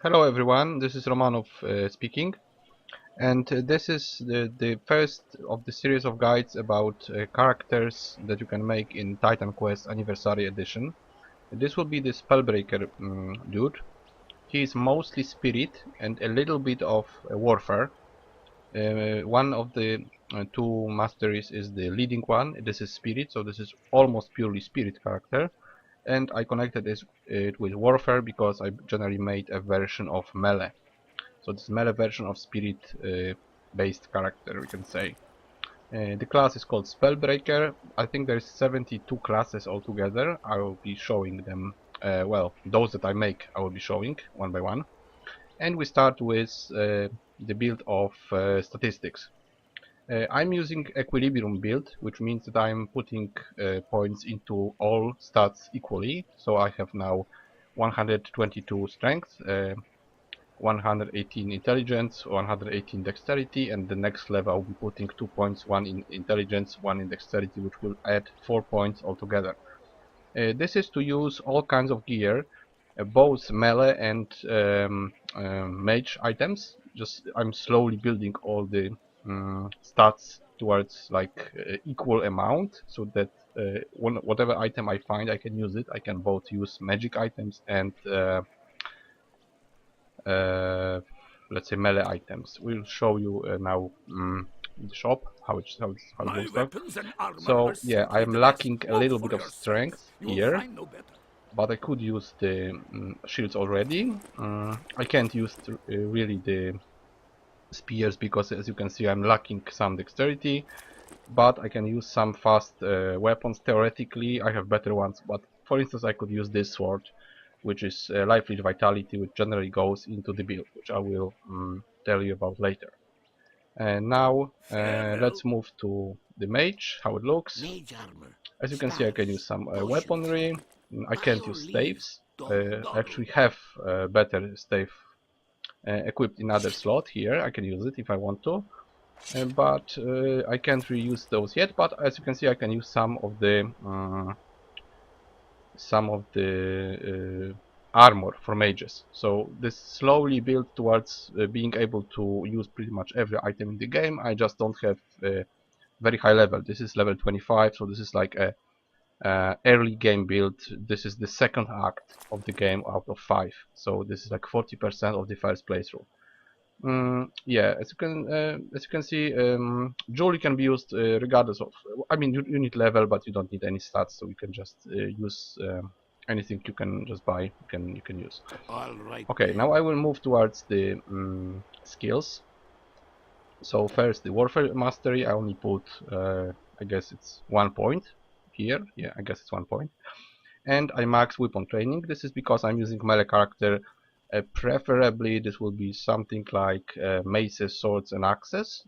Hello everyone, this is Romanov speaking, and this is the first of the series of guides about characters that you can make in Titan Quest Anniversary Edition. This will be the Spellbreaker dude. He is mostly spirit and a little bit of warfare. One of the two masteries is the leading one. This is spirit, so this is almost purely spirit character. And I connected it with warfare because I generally made a version of melee. So this melee version of spirit based character, we can say. The class is called Spellbreaker. I think there's 72 classes altogether. I will be showing them, well, those that I make I will be showing one by one. And we start with the build of statistics. I'm using equilibrium build, which means that I'm putting points into all stats equally. So I have now 122 strength, 118 intelligence, 118 dexterity, and the next level I'll be putting 2 points, 1 in intelligence, 1 in dexterity, which will add 4 points altogether. This is to use all kinds of gear, both melee and mage items. I'm slowly building all the stats towards like equal amount, so that whatever item I find I can use it. I can both use magic items and uh, let's say melee items. We'll show you now in the shop how it looks like. So yeah, I'm lacking a little bit of strength here, but I could use the shields already. I can't use really the spears because, as you can see, I'm lacking some dexterity, but I can use some fast weapons. Theoretically I have better ones, but for instance I could use this sword, which is life leech vitality, which generally goes into the build, which I will tell you about later. And now let's move to the mage, how it looks. As you can see, I can use some weaponry. I can't use staves. I actually have better stave equipped in other slot here. I can use it if I want to, but I can't really use those yet. But as you can see, I can use some of the armor for mages. So this slowly built towards being able to use pretty much every item in the game. I just don't have very high level. This is level 25, so this is like a early game build. This is the second act of the game out of 5, so this is like 40% of the first playthrough. Yeah, as you can see, Julie can be used regardless of. I mean, you need level, but you don't need any stats, so you can just use anything you can just buy. You can use. Okay, now I will move towards the skills. So first, the warfare mastery. I only put, I guess it's 1 point here. Yeah, I guess it's 1 point. And I max weapon training. This is because I'm using melee character. Preferably this will be something like maces, swords and axes.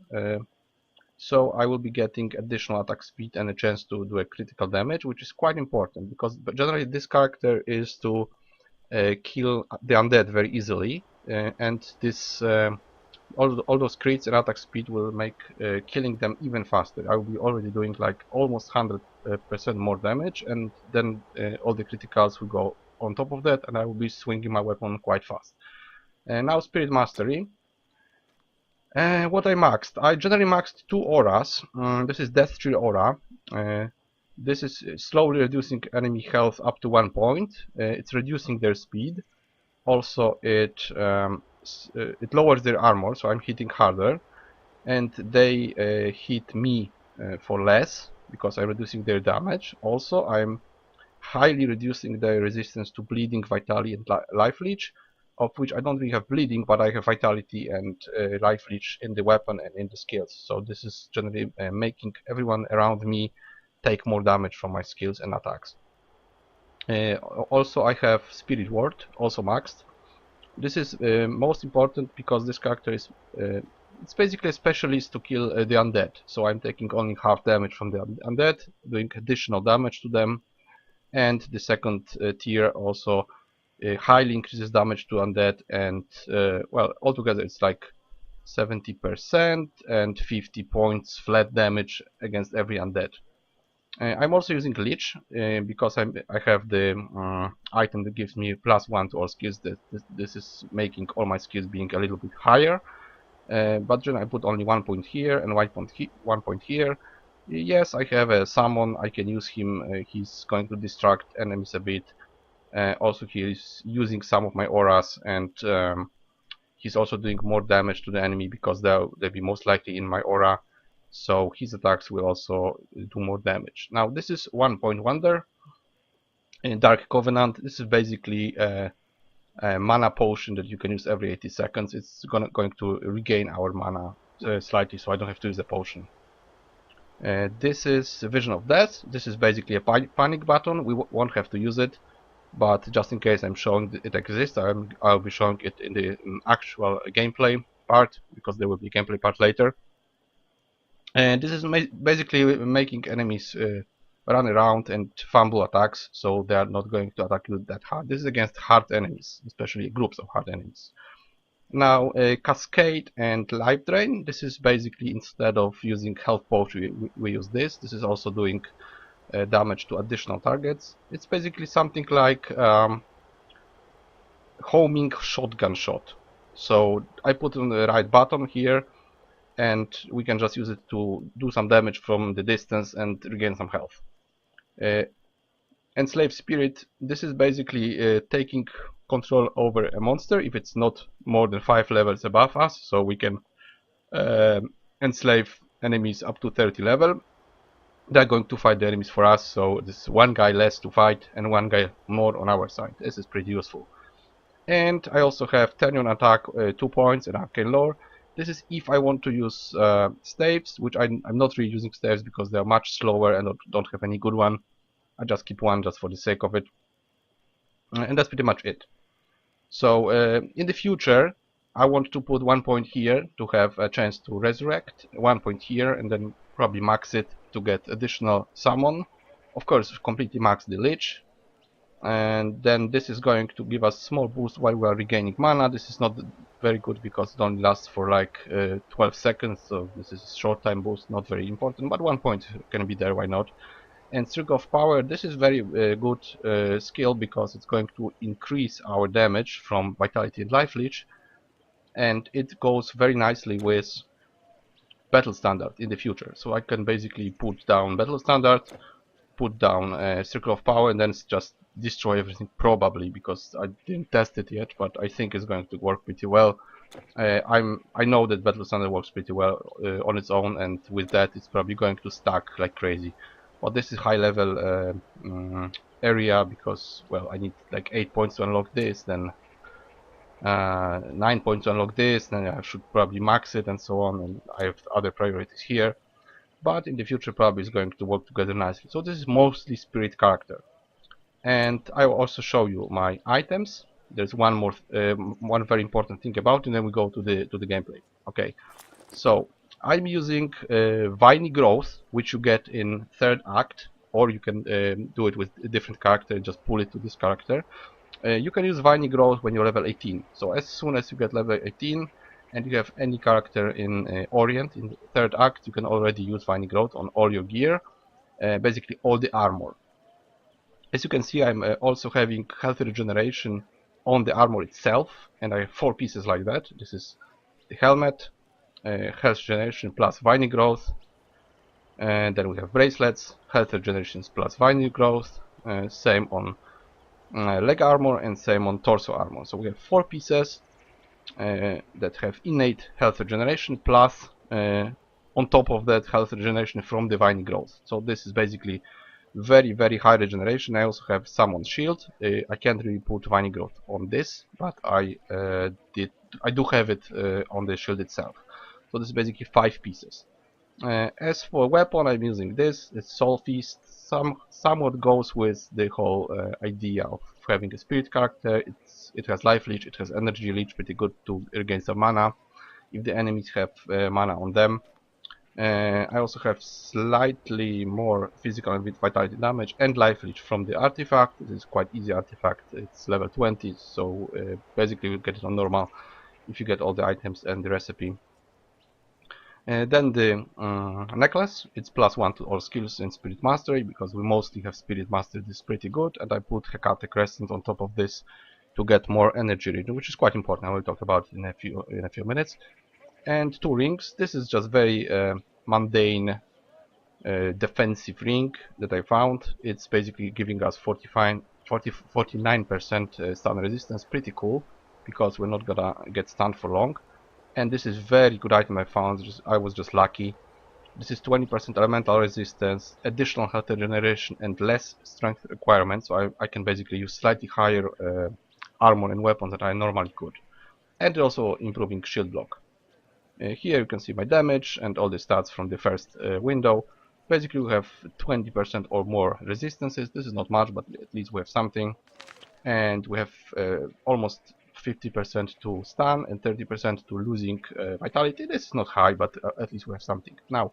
So I will be getting additional attack speed and a chance to do a critical damage, which is quite important because generally this character is to kill the undead very easily, and this all those crits and attack speed will make killing them even faster. I will be already doing like almost 100% more damage, and then all the criticals will go on top of that, and I will be swinging my weapon quite fast. And now Spirit Mastery. What I maxed? I generally maxed 2 auras. This is Death Tree aura. This is slowly reducing enemy health up to 1 point. It's reducing their speed. Also, it lowers their armor, so I'm hitting harder, and they hit me for less because I'm reducing their damage. Also, I'm highly reducing their resistance to bleeding, vitality, and life leech, of which I don't really have bleeding, but I have vitality and life leech in the weapon and in the skills. So this is generally making everyone around me take more damage from my skills and attacks. Also, I have Spirit Ward, also maxed. This is most important because this character is it's basically a specialist to kill the undead. So I'm taking only half damage from the undead, doing additional damage to them. And the second tier also highly increases damage to undead, and well, altogether it's like 70% and 50 points flat damage against every undead. I'm also using Leech because I have the item that gives me +1 to all skills. This is making all my skills being a little bit higher. But then I put only 1 point here and 1 point here. Yes, I have a summon. I can use him. He's going to distract enemies a bit. Also, he is using some of my auras, and he's also doing more damage to the enemy because they'll be most likely in my aura. So his attacks will also do more damage. Now this is 1 point wonder in Dark Covenant. This is basically a mana potion that you can use every 80 seconds. It's going to regain our mana slightly, so I don't have to use the potion. This is Vision of Death. This is basically a panic button. We won't have to use it, but just in case I'm showing it exists, I'll be showing it in the actual gameplay part, because there will be a gameplay part later. And this is basically making enemies run around and fumble attacks, so they are not going to attack you that hard. This is against hard enemies, especially groups of hard enemies. Now, Cascade and Life Drain. This is basically, instead of using health potion, we use this. This is also doing damage to additional targets. It's basically something like homing shotgun shot. So I put on the right button here, and we can just use it to do some damage from the distance and regain some health. Enslave Spirit. This is basically taking control over a monster if it's not more than 5 levels above us, so we can enslave enemies up to 30 level. They're going to fight the enemies for us, so this is one guy less to fight and one guy more on our side. This is pretty useful. And I also have Turn on Attack 2 points and Arcane Lore. This is if I want to use staves, which I'm not really using staves because they are much slower and don't have any good one. I just keep one just for the sake of it. And that's pretty much it. So in the future, I want to put 1 point here to have a chance to resurrect, 1 point here, and then probably max it to get additional summon. Of course, completely max the Lich. And then this is going to give us small boost while we are regaining mana. This is not very good because it only lasts for like 12 seconds, so this is a short time boost, not very important, but 1 point can be there, why not? And Streak of Power, this is very good skill because it's going to increase our damage from Vitality and Life Leech, and it goes very nicely with Battle Standard in the future. So I can basically put down Battle Standard, put down Circle of Power, and then just destroy everything, probably, because I didn't test it yet, but I think it's going to work pretty well. I know that Battle Standard works pretty well on its own, and with that it's probably going to stack like crazy. But this is high level area because, well, I need like 8 points to unlock this, then 9 points to unlock this, then I should probably max it and so on, and I have other priorities here. But in the future probably it's going to work together nicely. So this is mostly Spirit character. And I will also show you my items. There's one more, one very important thing about it, and then we go to the gameplay. Okay, so I'm using Viney Growth, which you get in 3rd act, or you can do it with a different character and just pull it to this character. You can use Viney Growth when you're level 18. So as soon as you get level 18 and you have any character in Orient in the 3rd act, you can already use Viney Growth on all your gear, basically all the armor. As you can see, I'm also having health regeneration on the armor itself, and I have 4 pieces like that. This is the helmet, health regeneration plus Viney Growth, and then we have bracelets, health regeneration plus Viney Growth, same on leg armor and same on torso armor. So we have 4 pieces that have innate health regeneration plus on top of that health regeneration from the Viney Growth. So this is basically very high regeneration. I also have Summon Shield. I can't really put Viney Growth on this, but I do have it on the shield itself. So this is basically 5 pieces. As for weapon, I'm using this. It's Soul Feast. Somewhat goes with the whole idea of having a spirit character. It has Life Leech, it has Energy Leech, pretty good to regain some mana if the enemies have mana on them. I also have slightly more physical and vitality damage and Life Leech from the artifact. This is quite easy artifact. It's level 20, so basically you get it on normal if you get all the items and the recipe. Then the necklace, it's +1 to all skills in Spirit Mastery, because we mostly have Spirit Mastery. This is pretty good, and I put Hecate Crescent on top of this to get more energy regen, which is quite important. I will talk about it in a few minutes. And 2 rings. This is just very mundane defensive ring that I found. It's basically giving us 49% stun resistance. Pretty cool, because we're not gonna get stunned for long. And this is very good item I found. I was just lucky. This is 20% elemental resistance, additional health regeneration, and less strength requirements. So I can basically use slightly higher armor and weapons than I normally could. And also improving shield block. Here you can see my damage and all the stats from the first window. Basically we have 20% or more resistances. This is not much, but at least we have something. And we have almost 50% to stun and 30% to losing vitality. This is not high, but at least we have something. Now,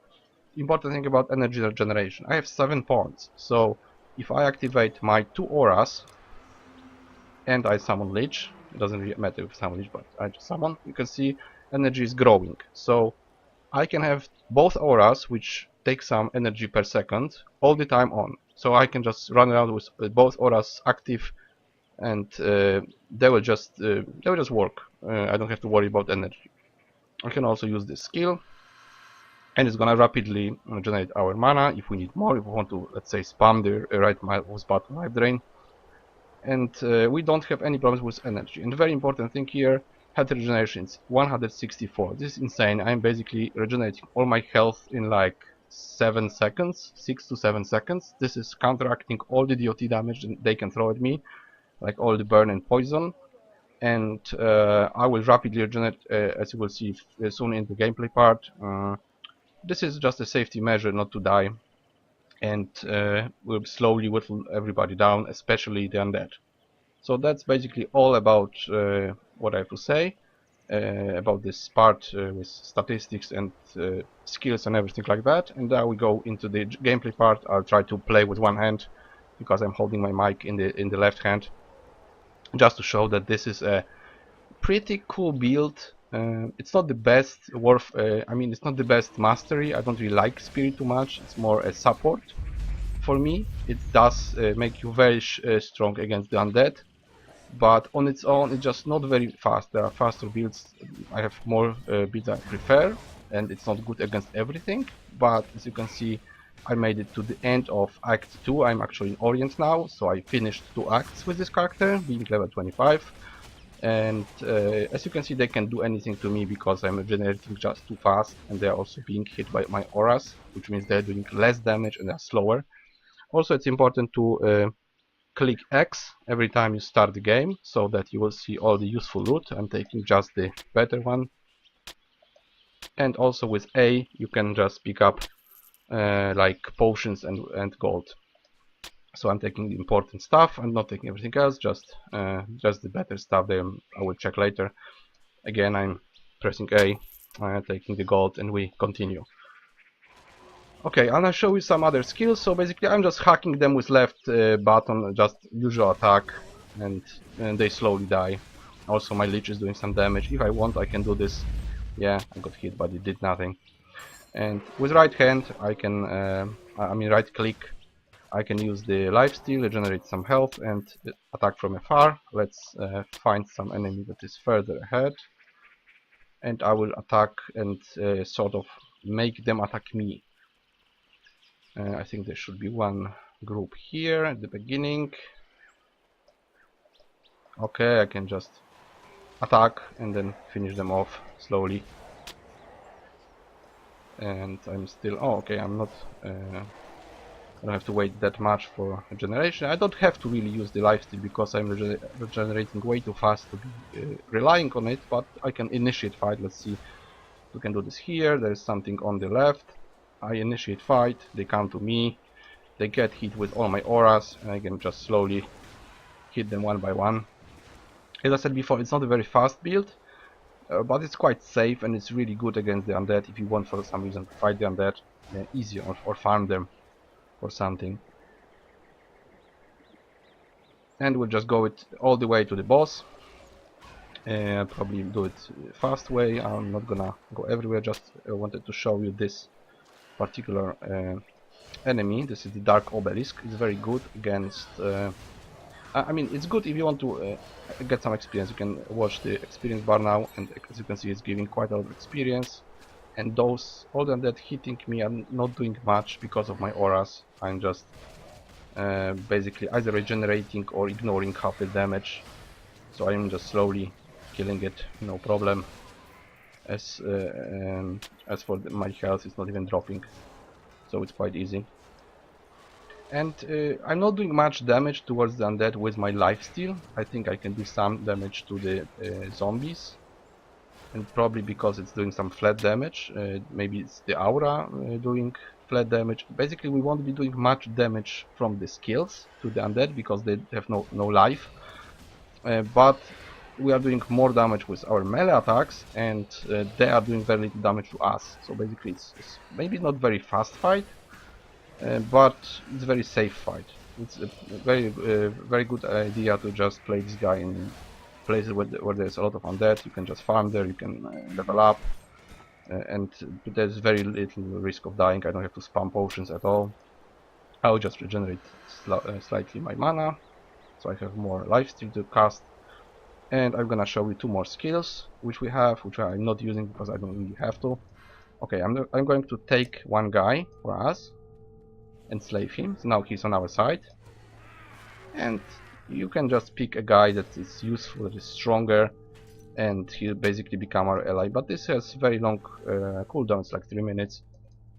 important thing about energy regeneration. I have 7 pawns, so if I activate my 2 auras and I summon Lich, it doesn't really matter if I summon Lich, but I just summon, you can see energy is growing. So I can have both auras, which take some energy per second, all the time on. So I can just run around with both auras active, and they will just work. I don't have to worry about energy. I can also use this skill, and it's gonna rapidly generate our mana if we need more. If we want to, let's say, spam the right mouse button life drain, and we don't have any problems with energy. And the very important thing here, health regeneration is 164. This is insane. I'm basically regenerating all my health in like 7 seconds, 6 to 7 seconds. This is counteracting all the DOT damage they can throw at me, like all the burn and poison. And I will rapidly regenerate, as you will see soon in the gameplay part. This is just a safety measure not to die, and we'll slowly whittle everybody down, especially the undead. So that's basically all about what I have to say about this part with statistics and skills and everything like that. And now we go into the gameplay part. I'll try to play with one hand because I'm holding my mic in the left hand, just to show that this is a pretty cool build. It's not the best it's not the best mastery. I don't really like Spirit too much. It's more a support for me. It does make you very strong against the undead, but on its own it's just not very fast. There are faster builds. I have more builds I prefer, and it's not good against everything. But as you can see, I made it to the end of Act 2. I'm actually in Orient now, so I finished 2 acts with this character, being level 25. And as you can see, they can do anything to me because I'm regenerating just too fast, and they're also being hit by my auras, which means they're doing less damage and they're slower. Also, it's important to click X every time you start the game, so that you will see all the useful loot. I'm taking just the better one. And also with A, you can just pick up like potions and gold. So I'm taking the important stuff. I'm not taking everything else, just the better stuff. Then I will check later. Again, I'm pressing A, taking the gold, and we continue. Okay, and I'll show you some other skills. So basically, I'm just hacking them with left button, just usual attack, and they slowly die. Also, my leech is doing some damage. If I want, I can do this. Yeah, I got hit, but it did nothing. And with right hand, I can, right click, I can use the lifesteal, regenerate some health, and attack from afar. Let's find some enemy that is further ahead, and I will attack and sort of make them attack me. I think there should be one group here at the beginning. Okay, I can just attack and then finish them off slowly. And I'm still... oh, okay, I'm not... I don't have to wait that much for regeneration. I don't have to really use the lifesteal because I'm regenerating way too fast to be relying on it, but I can initiate fight. Let's see. We can do this here. There's something on the left. I initiate fight. They come to me. They get hit with all my auras, and I can just slowly hit them one by one. As I said before, it's not a very fast build, but it's quite safe, and it's really good against the undead if you want for some reason to fight the undead easy, or farm them or something. And we'll just go it all the way to the boss. Probably do it fast way. I'm not gonna go everywhere, just wanted to show you this particular enemy. This is the Dark Obelisk. It's very good against I mean, it's good if you want to get some experience. You can watch the experience bar now, and as you can see, it's giving quite a lot of experience. And those, other than that, hitting me, I'm not doing much because of my auras. I'm just basically either regenerating or ignoring half the damage. So I'm just slowly killing it, no problem. As for my health, it's not even dropping, so it's quite easy. And I'm not doing much damage towards the undead with my lifesteal. I think I can do some damage to the zombies. And probably because it's doing some flat damage. Maybe it's the aura doing flat damage. Basically, we won't be doing much damage from the skills to the undead because they have no life. But we are doing more damage with our melee attacks, and they are doing very little damage to us. So basically, it's maybe not very fast fight, but it's very safe fight. It's a very good idea to just play this guy in places where there's a lot of undead. You can just farm there, you can level up, and there's very little risk of dying. I don't have to spam potions at all. I will just regenerate slightly my mana, so I have more lifesteal to cast. And I'm gonna show you two more skills which we have, which I'm not using because I don't really have to. Okay, I'm going to take one guy for us, enslave him. So now he's on our side, and you can just pick a guy that is useful, that is stronger, and he'll basically become our ally. But this has very long cooldown, it's like 3 minutes,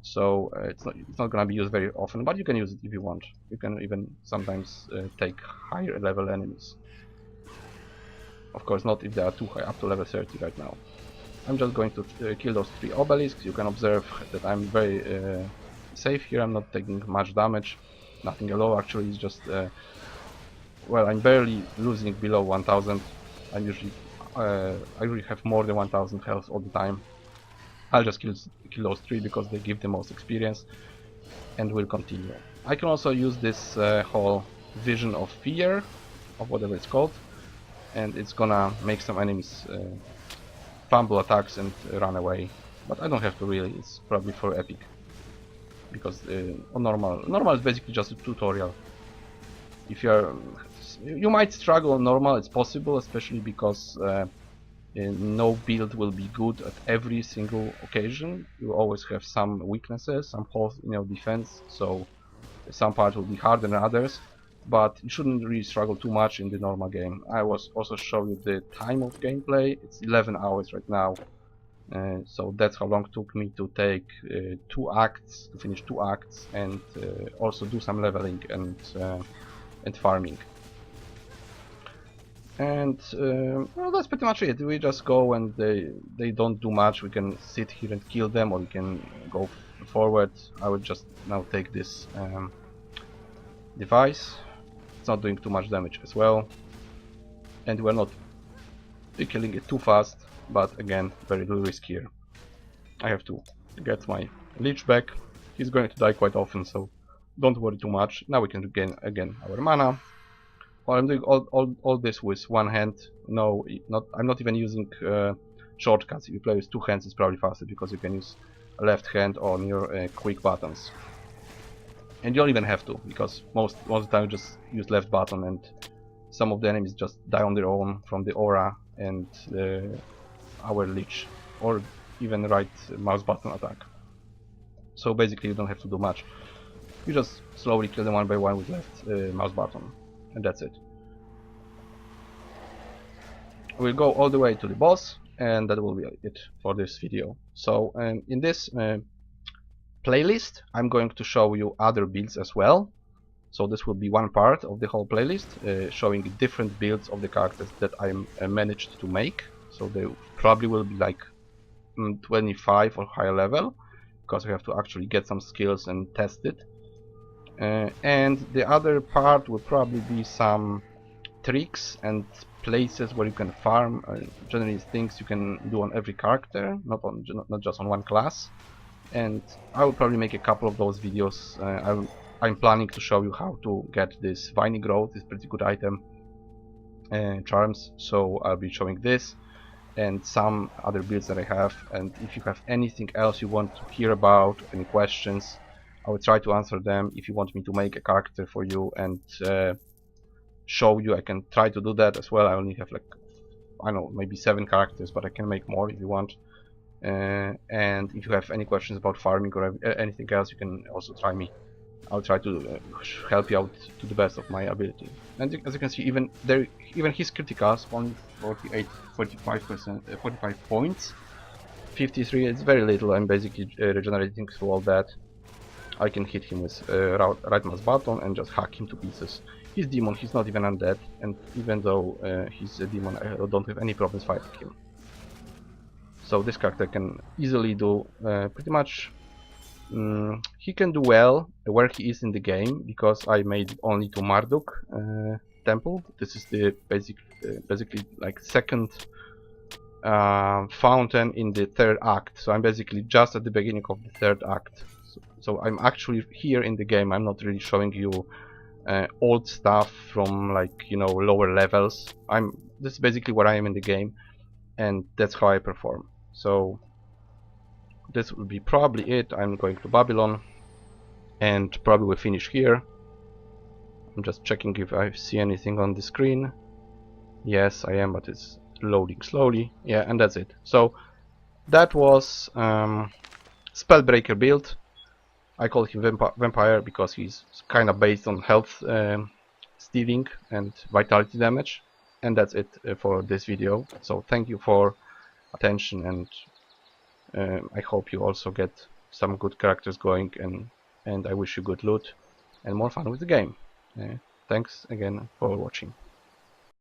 so it's not gonna be used very often, but you can use it if you want. You can even sometimes take higher level enemies. Of course not if they are too high, up to level 30 right now. I'm just going to kill those 3 obelisks. You can observe that I'm very safe here. I'm not taking much damage, nothing at all actually. It's just well, I'm barely losing below 1000. I usually have more than 1000 health all the time. I'll just kill those 3 because they give the most experience, and we'll continue. I can also use this whole vision of fear, of whatever it's called, and it's gonna make some enemies fumble attacks and run away. But I don't have to really. It's probably for epic, because on normal is basically just a tutorial. If you might struggle on normal, it's possible, especially because no build will be good at every single occasion. You always have some weaknesses, some holes in your defense, so some parts will be harder than others, but you shouldn't really struggle too much in the normal game. I was also showing you the time of gameplay. It's 11 hours right now, so that's how long it took me to take 2 acts, to finish 2 acts, and also do some leveling and farming. And well, that's pretty much it. We just go, and they don't do much. We can sit here and kill them, or we can go forward. I would just now take this device. It's not doing too much damage as well, and we're not killing it too fast, but again, very little risk here. I have to get my leech back. He's going to die quite often, so don't worry too much. Now we can regain again our mana. Well, I'm doing all this with one hand. No, I'm not even using shortcuts. If you play with 2 hands, it's probably faster because you can use a left hand on your quick buttons. And you don't even have to, because most of the time you just use left button, and some of the enemies just die on their own from the aura and our leech, or even right mouse button attack. So basically you don't have to do much. You just slowly kill them one by one with left mouse button, and that's it. We'll go all the way to the boss, and that will be it for this video. So in this playlist I'm going to show you other builds as well. So this will be one part of the whole playlist, showing different builds of the characters that I managed to make. So they probably will be like 25 or higher level, because we have to actually get some skills and test it. And the other part will probably be some tricks and places where you can farm, generally things you can do on every character, not just on one class. And I will probably make a couple of those videos. I'm planning to show you how to get this Viney Growth, this pretty good item, charms, so I'll be showing this and some other builds that I have. And if you have anything else you want to hear about, any questions, I will try to answer them. If you want me to make a character for you and show you, I can try to do that as well. I only have like, I don't know, maybe 7 characters, but I can make more if you want. And if you have any questions about farming or anything else, you can also try me. I'll try to help you out to the best of my ability. And as you can see, even there, even his criticals only 45%, 45 points, 53. It's very little. I'm basically regenerating through all that. I can hit him with right mouse button and just hack him to pieces. He's demon. He's not even undead, and even though he's a demon, I don't have any problems fighting him. So this character can easily do pretty much. He can do well where he is in the game, because I made it only to Marduk temple. This is the basically like second fountain in the 3rd act. So I'm basically just at the beginning of the 3rd act. So I'm actually here in the game. I'm not really showing you old stuff from, like, you know, lower levels. This is basically where I am in the game, and that's how I perform. So this will be probably it. I'm going to Babylon, and probably we'll finish here. I'm just checking if I see anything on the screen. Yes, I am, but it's loading slowly. Yeah, and that's it. So that was Spellbreaker build. I call him Vampire because he's kind of based on health stealing and vitality damage. And that's it for this video. So thank you for attention, and I hope you also get some good characters going, and I wish you good loot and more fun with the game. Thanks again for watching.